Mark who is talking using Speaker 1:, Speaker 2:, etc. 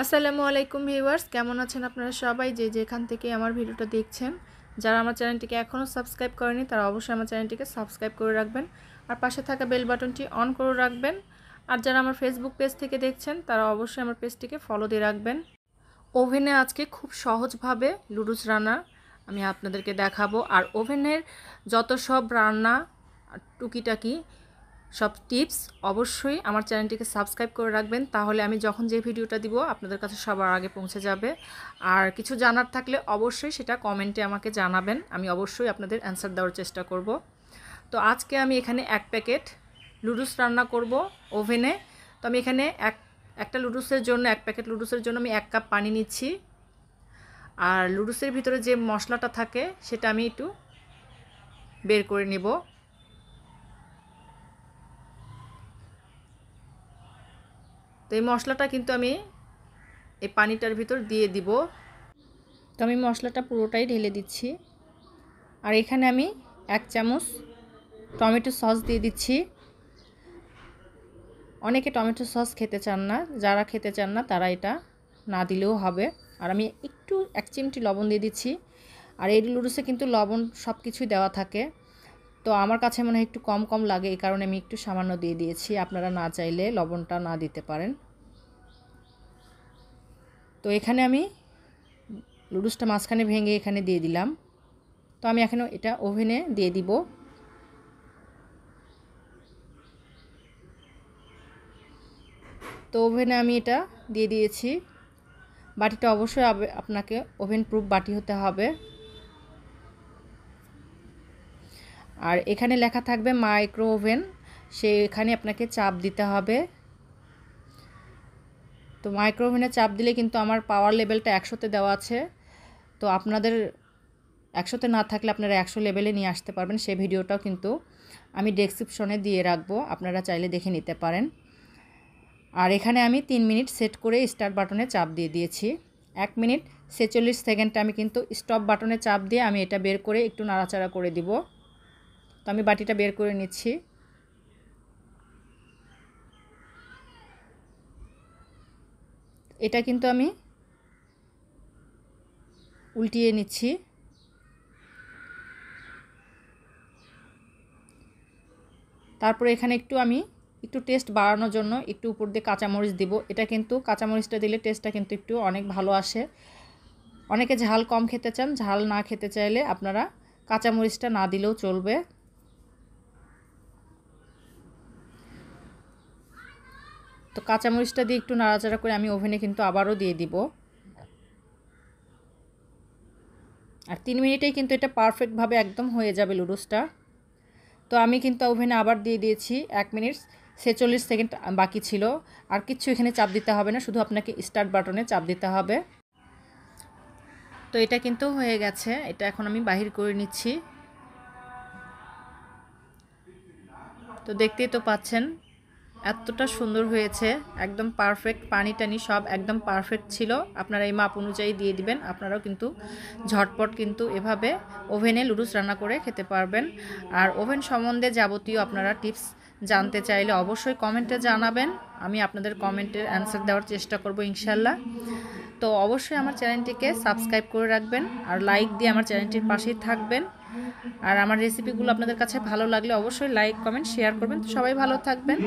Speaker 1: আসসালামু আলাইকুম ভিউয়ার্স, কেমন আছেন আপনারা সবাই যে যেখান থেকে আমার ভিডিওটা দেখছেন। যারা আমার চ্যানেলটিকে এখনও সাবস্ক্রাইব করেনি তারা অবশ্যই আমার চ্যানেলটিকে সাবস্ক্রাইব করে রাখবেন আর পাশে থাকা বেল বাটনটি অন করে রাখবেন। আর যারা আমার ফেসবুক পেজ থেকে দেখছেন তারা অবশ্যই আমার পেজটিকে ফলো দিয়ে রাখবেন। ওভেনে আজকে খুব সহজভাবে লুডুস রান্না আমি আপনাদেরকে দেখাবো। আর ওভেনের যত সব রান্না টুকিটাকি সব টিপস অবশ্যই আমার চ্যানেলটিকে সাবস্ক্রাইব করে রাখবেন, তাহলে আমি যখন যে ভিডিওটা দিব আপনাদের কাছে সবার আগে পৌঁছে যাবে। আর কিছু জানার থাকলে অবশ্যই সেটা কমেন্টে আমাকে জানাবেন, আমি অবশ্যই আপনাদের অ্যান্সার দেওয়ার চেষ্টা করব। তো আজকে আমি এখানে এক প্যাকেট লুডুস রান্না করব ওভেনে। তো আমি এখানে একটা লুডুসের জন্য, এক প্যাকেট লুডুসের জন্য আমি 1 কাপ পানি নিচ্ছি। আর লুডুসের ভিতরে যে মশলাটা থাকে সেটা আমি একটু বের করে নেব। তো এই মশলাটা কিন্তু আমি এই পানিটার ভিতর দিয়ে দিব। তো আমি মশলাটা পুরোটাই ঢেলে দিচ্ছি। আর এখানে আমি 1 চামচ টমেটো সস দিয়ে দিচ্ছি। অনেকে টমেটো সস খেতে চান না, যারা খেতে চান না তারা এটা না দিলেও হবে। আর আমি একটু 1 চিমটি লবণ দিয়ে দিচ্ছি। আর এই লুডুসে কিন্তু লবণ সব কিছুই দেওয়া থাকে, তো আমার কাছে মনে হয় একটু কম কম লাগে, এই কারণে আমি একটু সামান্য দিয়ে দিয়েছি। আপনারা না চাইলে লবণটা না দিতে পারেন। তো এখানে আমি লুডুসটা মাঝখানে ভেঙে এখানে দিয়ে দিলাম। তো আমি এখন এটা ওভেনে দিয়ে দিব। তো ওভেনে আমি এটা দিয়ে দিয়েছি। বাটিটা অবশ্যই আপনাকে ওভেন প্রুফ বাটি হতে হবে। আর এখানে লেখা থাকবে মাইক্রো ওভেন, সেখানে আপনাকে চাপ দিতে হবে। তো মাইক্রো ওভেনে চাপ দিলে কিন্তু আমার পাওয়ার লেভেলটা 100-তে দেওয়া আছে। তো আপনাদের 100-তে না থাকলে আপনারা 100 লেভেলে নিয়ে আসতে পারবেন, সেই ভিডিওটাও কিন্তু আমি ডেসক্রিপশনে দিয়ে রাখবো, আপনারা চাইলে দেখে নিতে পারেন। আর এখানে আমি 3 মিনিট সেট করে স্টার্ট বাটনে চাপ দিয়ে দিয়েছি। 1 মিনিট 46 সেকেন্ডে আমি কিন্তু স্টপ বাটনে চাপ দিয়ে আমি এটা বের করে একটু নাড়াচাড়া করে দিব। তো আমি বাটিটা বের করে নিচ্ছি। এটা কিন্তু আমি উল্টিয়ে নিচ্ছি। তারপরে এখানে আমি একটু টেস্ট বাড়ানোর জন্য একটু উপর দিয়ে কাঁচামরিচ দিব। এটা কিন্তু কাঁচামরিচটা দিলে টেস্টটা কিন্তু একটু অনেক ভালো আসে। অনেকে ঝাল কম খেতে চান, ঝাল না খেতে চাইলে আপনারা কাঁচামরিচটা না দিলেও চলবে। তো কাঁচামরিচটা দিয়ে একটু নাড়াচাড়া করে আমি ওভেনে কিন্তু আবারও দিয়ে দিব। আর 3 মিনিটেই কিন্তু এটা পারফেক্টভাবে একদম হয়ে যাবে লুডুসটা। তো আমি কিন্তু ওভেনে আবার দিয়ে দিয়েছি। 1 মিনিট 46 সেকেন্ড বাকি ছিল। আর কিচ্ছু এখানে চাপ দিতে হবে না, শুধু আপনাকে স্টার্ট বাটনে চাপ দিতে হবে। তো এটা কিন্তু হয়ে গেছে, এটা এখন আমি বাহির করে নিচ্ছি। তো দেখতেই তো পাচ্ছেন এতটা সুন্দর হয়েছে, একদম পারফেক্ট। পানি টানি সব একদম পারফেক্ট ছিল। আপনারা এই মাপ অনুযায়ী দিয়ে দিবেন। আপনারাও কিন্তু ঝটপট কিন্তু এভাবে ওভেনে লুডুস রান্না করে খেতে পারবেন। আর ওভেন সম্বন্ধে যাবতীয় আপনারা টিপস জানতে চাইলে অবশ্যই কমেন্টে জানাবেন, আমি আপনাদের কমেন্টের অ্যান্সার দেওয়ার চেষ্টা করব ইনশাল্লাহ। তো অবশ্যই আমার চ্যানেলটিকে সাবস্ক্রাইব করে রাখবেন আর লাইক দিয়ে আমার চ্যানেলটির পাশেই থাকবেন। আর আমার রেসিপিগুলো আপনাদের কাছে ভালো লাগলে অবশ্যই লাইক কমেন্ট শেয়ার করবেন। তো সবাই ভালো থাকবেন।